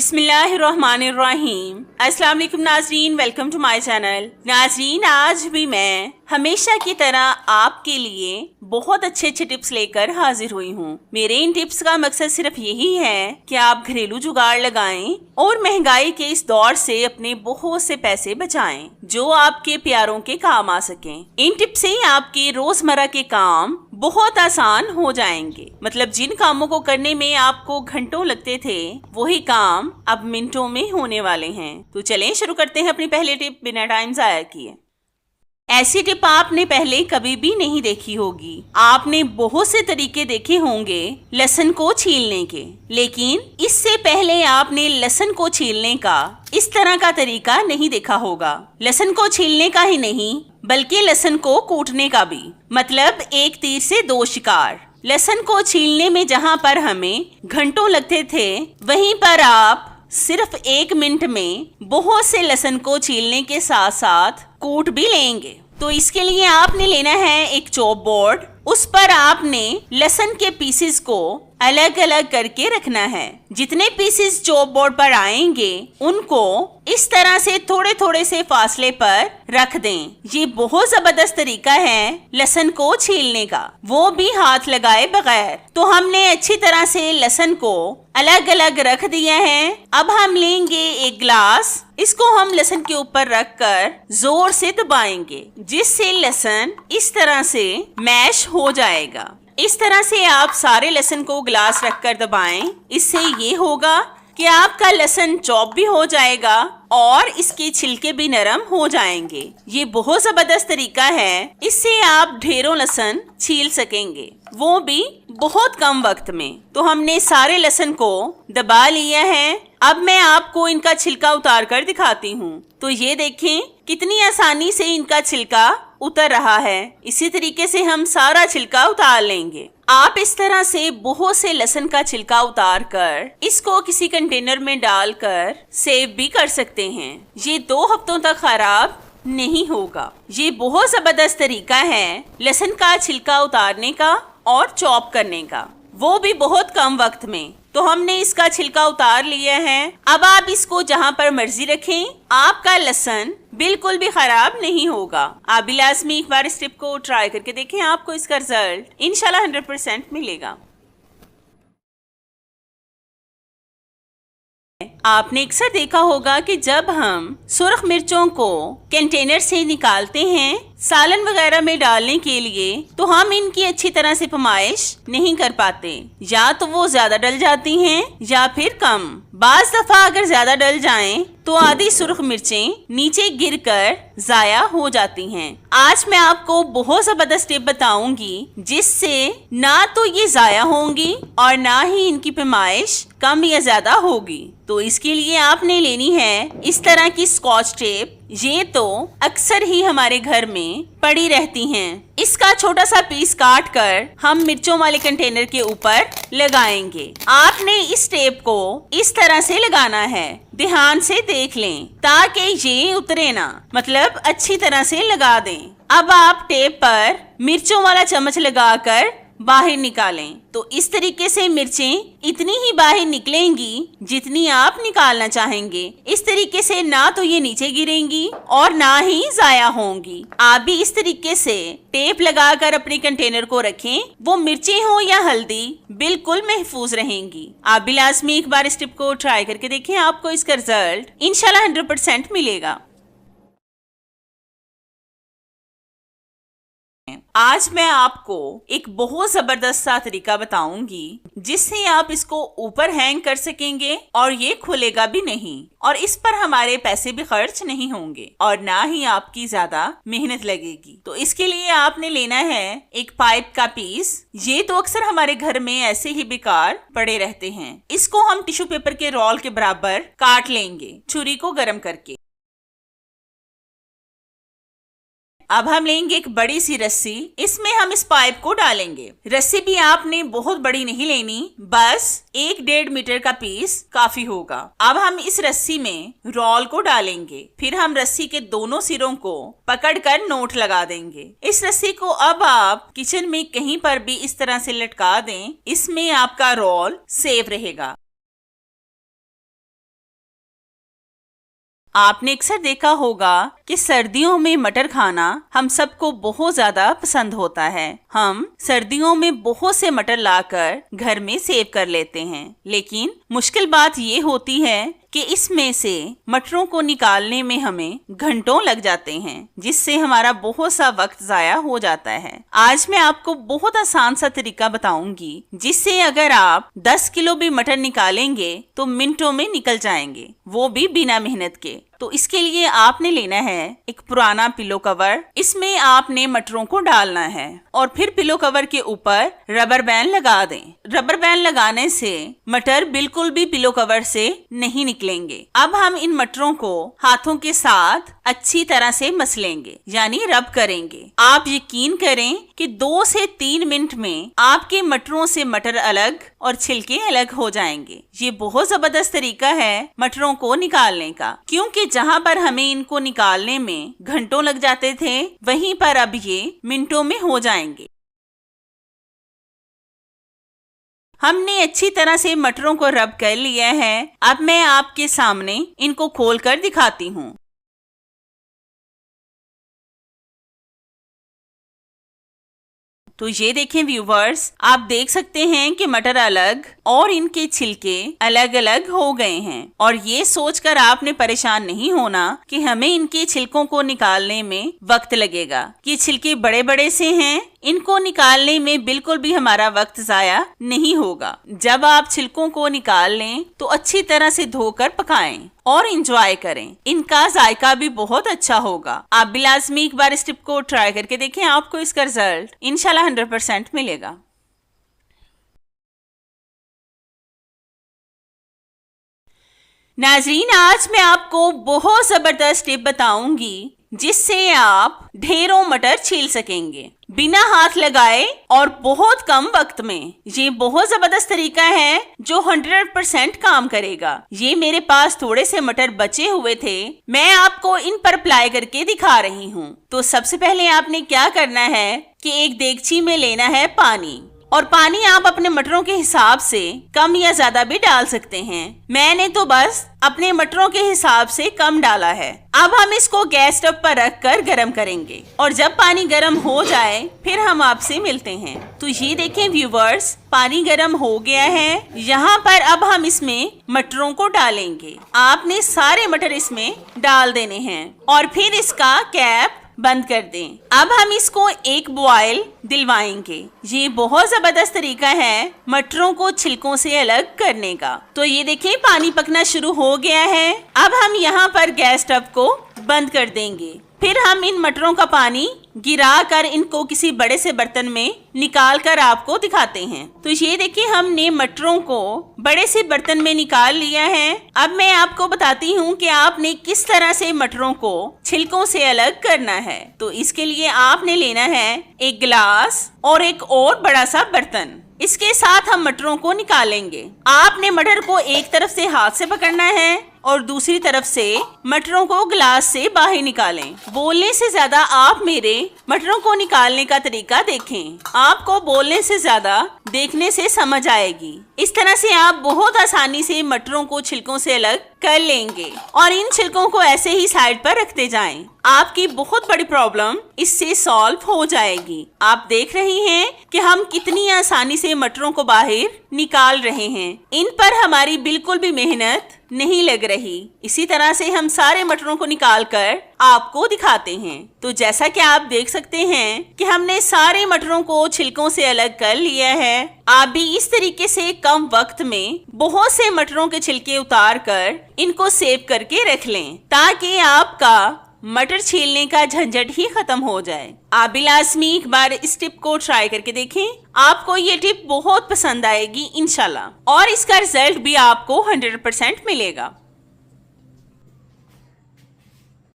बिस्मिल्लाहिर्रहमानिर्रहीम। अस्सलाम वालेकुम नाजरीन, वेलकम टू माय चैनल। नाजरीन, आज भी मैं हमेशा की तरह आपके लिए बहुत अच्छे अच्छे टिप्स लेकर हाजिर हुई हूँ। मेरे इन टिप्स का मकसद सिर्फ यही है कि आप घरेलू जुगाड़ लगाएं और महंगाई के इस दौर से अपने बहुत से पैसे बचाएं जो आपके प्यारों के काम आ सकें। इन टिप्स से आपके रोजमर्रा के काम बहुत आसान हो जाएंगे। मतलब जिन कामों को करने में आपको घंटों लगते थे वही काम अब मिनटों में होने वाले हैं। तो चलें शुरू करते हैं अपनी पहली टिप बिना टाइम जाया किए। ऐसी टिप आपने पहले कभी भी नहीं देखी होगी। आपने बहुत से तरीके देखे होंगे लहसुन को छीलने के, लेकिन इससे पहले आपने लहसुन को छीलने का इस तरह का तरीका नहीं देखा होगा। लहसुन को छीलने का ही नहीं बल्कि लहसुन को कूटने का भी। मतलब एक तीर से दो शिकार। लहसुन को छीलने में जहाँ पर हमें घंटों लगते थे वहीं पर आप सिर्फ 1 मिनट में बहुत से लहसुन को छीलने के साथ साथ कूट भी लेंगे। तो इसके लिए आपने लेना है एक चॉप बोर्ड। उस पर आपने लहसुन के पीसेस को अलग अलग करके रखना है। जितने पीसेस चॉप बोर्ड पर आएंगे उनको इस तरह से थोड़े थोड़े से फासले पर रख दें। ये बहुत जबरदस्त तरीका है लहसुन को छीलने का, वो भी हाथ लगाए बगैर। तो हमने अच्छी तरह से लहसुन को अलग अलग रख दिया है। अब हम लेंगे एक ग्लास। इसको हम लहसुन के ऊपर रखकर जोर से दबाएंगे जिससे लहसुन इस तरह से मैश हो जाएगा। इस तरह से आप सारे लहसुन को ग्लास रखकर दबाएं। इससे ये होगा कि आपका लहसुन चॉप भी हो जाएगा और इसके छिलके भी नरम हो जाएंगे। ये बहुत जबरदस्त तरीका है। इससे आप ढेरों लहसुन छील सकेंगे, वो भी बहुत कम वक्त में। तो हमने सारे लहसुन को दबा लिया है। अब मैं आपको इनका छिलका उतार कर दिखाती हूँ। तो ये देखें कितनी आसानी से इनका छिलका उतर रहा है। इसी तरीके से हम सारा छिलका उतार लेंगे। आप इस तरह से बहुत से लहसुन का छिलका उतार कर इसको किसी कंटेनर में डालकर सेव भी कर सकते हैं। ये 2 हफ्तों तक खराब नहीं होगा। ये बहुत जबरदस्त तरीका है लहसुन का छिलका उतारने का और चॉप करने का, वो भी बहुत कम वक्त में। तो हमने इसका छिलका उतार लिया है। अब आप इसको जहाँ पर मर्जी रखें, आपका लहसुन बिल्कुल भी खराब नहीं होगा। आप भी लाजमी एक बार इस टिप को ट्राई करके देखें, आपको इसका रिजल्ट इंशाल्लाह 100% मिलेगा। आपने अक्सर देखा होगा कि जब हम सुर्ख मिर्चों को कंटेनर से निकालते हैं सालन वगैरह में डालने के लिए, तो हम इनकी अच्छी तरह से पैमाइश नहीं कर पाते। या तो वो ज्यादा डल जाती हैं या फिर कम। बाज दफा अगर ज्यादा डल जाएं तो आधी सुर्ख मिर्चें नीचे गिरकर जाया हो जाती हैं। आज मैं आपको बहुत जबरदस्त टिप बताऊंगी जिससे ना तो ये जाया होंगी और ना ही इनकी पैमाइश कम या ज्यादा होगी। तो इसके लिए आपने लेनी है इस तरह की स्कॉच टेप। ये तो अक्सर ही हमारे घर में पड़ी रहती हैं। इसका छोटा सा पीस काट कर हम मिर्चों वाले कंटेनर के ऊपर लगाएंगे। आपने इस टेप को इस तरह से लगाना है, ध्यान से देख लें ताकि ये उतरे ना, मतलब अच्छी तरह से लगा दें। अब आप टेप पर मिर्चों वाला चम्मच लगाकर बाहर निकालें। तो इस तरीके से मिर्चें इतनी ही बाहर निकलेंगी जितनी आप निकालना चाहेंगे। इस तरीके से ना तो ये नीचे गिरेंगी और ना ही जाया होंगी। आप भी इस तरीके से टेप लगाकर अपने कंटेनर को रखें। वो मिर्चें हो या हल्दी बिल्कुल महफूज रहेंगी। आप भी लाजमी एक बार इस टिप को ट्राई करके देखें, आपको इसका रिजल्ट इंशाल्लाह 100% मिलेगा। आज मैं आपको एक बहुत जबरदस्त सा तरीका बताऊंगी जिससे आप इसको ऊपर हैंग कर सकेंगे और ये खुलेगा भी नहीं और इस पर हमारे पैसे भी खर्च नहीं होंगे और ना ही आपकी ज्यादा मेहनत लगेगी। तो इसके लिए आपने लेना है एक पाइप का पीस। ये तो अक्सर हमारे घर में ऐसे ही बेकार पड़े रहते हैं। इसको हम टिश्यू पेपर के रोल के बराबर काट लेंगे छुरी को गर्म करके। अब हम लेंगे एक बड़ी सी रस्सी। इसमें हम इस पाइप को डालेंगे। रस्सी भी आपने बहुत बड़ी नहीं लेनी, बस 1-1.5 मीटर का पीस काफी होगा। अब हम इस रस्सी में रोल को डालेंगे। फिर हम रस्सी के दोनों सिरों को पकड़कर नोट लगा देंगे। इस रस्सी को अब आप किचन में कहीं पर भी इस तरह से लटका दें। इसमें आपका रोल सेफ रहेगा। आपने अक्सर देखा होगा कि सर्दियों में मटर खाना हम सबको बहुत ज्यादा पसंद होता है। हम सर्दियों में बहुत से मटर लाकर घर में सेव कर लेते हैं, लेकिन मुश्किल बात ये होती है कि इसमें से मटरों को निकालने में हमें घंटों लग जाते हैं, जिससे हमारा बहुत सा वक्त जाया हो जाता है। आज मैं आपको बहुत आसान सा तरीका बताऊंगी, जिससे अगर आप 10 किलो भी मटर निकालेंगे तो मिनटों में निकल जाएंगे, वो भी बिना मेहनत के। तो इसके लिए आपने लेना है एक पुराना पिलो कवर। इसमें आपने मटरों को डालना है और फिर पिलो कवर के ऊपर रबर बैंड लगा दें। रबर बैंड लगाने से मटर बिल्कुल भी पिलो कवर से नहीं निकलेंगे। अब हम इन मटरों को हाथों के साथ अच्छी तरह से मसलेंगे, यानी रब करेंगे। आप यकीन करें कि 2 से 3 मिनट में आपके मटरों से मटर अलग और छिलके अलग हो जाएंगे। ये बहुत जबरदस्त तरीका है मटरों को निकालने का, क्योंकि जहाँ पर हमें इनको निकालने में घंटों लग जाते थे, वहीं पर अब ये मिनटों में हो जाएंगे। हमने अच्छी तरह से मटरों को रब कर लिया है। अब मैं आपके सामने इनको खोलकर दिखाती हूँ। तो ये देखें व्यूवर्स, आप देख सकते हैं कि मटर अलग और इनके छिलके अलग अलग हो गए हैं। और ये सोचकर आपने परेशान नहीं होना कि हमें इनके छिलकों को निकालने में वक्त लगेगा। ये छिलके बड़े बड़े से हैं, इनको निकालने में बिल्कुल भी हमारा वक्त जाया नहीं होगा। जब आप छिलकों को निकाल लें तो अच्छी तरह से धोकर पकाएं और इंजॉय करें। इनका जायका भी बहुत अच्छा होगा। आप भी लाजमी एक बार इस टिप को ट्राई करके देखें, आपको इसका रिजल्ट इंशाल्लाह 100% मिलेगा। नाजरीन, आज मैं आपको बहुत जबरदस्त टिप बताऊंगी, जिससे आप ढेरों मटर छील सकेंगे बिना हाथ लगाए और बहुत कम वक्त में। ये बहुत जबरदस्त तरीका है जो 100% काम करेगा। ये मेरे पास थोड़े से मटर बचे हुए थे, मैं आपको इन पर अप्लाई करके दिखा रही हूँ। तो सबसे पहले आपने क्या करना है कि एक देगची में लेना है पानी, और पानी आप अपने मटरों के हिसाब से कम या ज्यादा भी डाल सकते हैं। मैंने तो बस अपने मटरों के हिसाब से कम डाला है। अब हम इसको गैस स्टव पर रखकर गरम करेंगे, और जब पानी गरम हो जाए फिर हम आपसे मिलते हैं। तो ये देखें व्यूवर्स, पानी गरम हो गया है। यहाँ पर अब हम इसमें मटरों को डालेंगे। आपने सारे मटर इसमें डाल देने हैं और फिर इसका कैप बंद कर दें। अब हम इसको एक बॉयल दिलवाएंगे। ये बहुत जबरदस्त तरीका है मटरों को छिलकों से अलग करने का। तो ये देखिए, पानी पकना शुरू हो गया है। अब हम यहाँ पर गैस स्टव को बंद कर देंगे। फिर हम इन मटरों का पानी गिरा कर इनको किसी बड़े से बर्तन में निकाल कर आपको दिखाते हैं। तो ये देखिए, हमने मटरों को बड़े से बर्तन में निकाल लिया है। अब मैं आपको बताती हूँ कि आपने किस तरह से मटरों को छिलकों से अलग करना है। तो इसके लिए आपने लेना है एक गिलास और एक और बड़ा सा बर्तन। इसके साथ हम मटरों को निकालेंगे। आपने मटर को एक तरफ से हाथ से पकड़ना है और दूसरी तरफ से मटरों को गिलास से बाहर निकालें। बोलने से ज्यादा आप मेरे मटरों को निकालने का तरीका देखें। आपको बोलने से ज्यादा देखने से समझ आएगी। इस तरह से आप बहुत आसानी से मटरों को छिलकों से अलग कर लेंगे और इन छिलकों को ऐसे ही साइड पर रखते जाएं। आपकी बहुत बड़ी प्रॉब्लम इससे सॉल्व हो जाएगी। आप देख रहे हैं कि हम कितनी आसानी से मटरों को बाहर निकाल रहे हैं। इन पर हमारी बिल्कुल भी मेहनत नहीं लग रही। इसी तरह से हम सारे मटरों को निकाल कर आपको दिखाते हैं। तो जैसा कि आप देख सकते हैं कि हमने सारे मटरों को छिलकों से अलग कर लिया है। आप भी इस तरीके से कम वक्त में बहुत से मटरों के छिलके उतार कर इनको सेव करके रख लें, ताकि आपका मटर छीलने का झंझट ही खत्म हो जाए। आप भी लाजमी एक बार इस टिप को ट्राई करके देखें। आपको ये टिप बहुत पसंद आएगी इंशाल्लाह, और इसका रिजल्ट भी आपको 100% मिलेगा।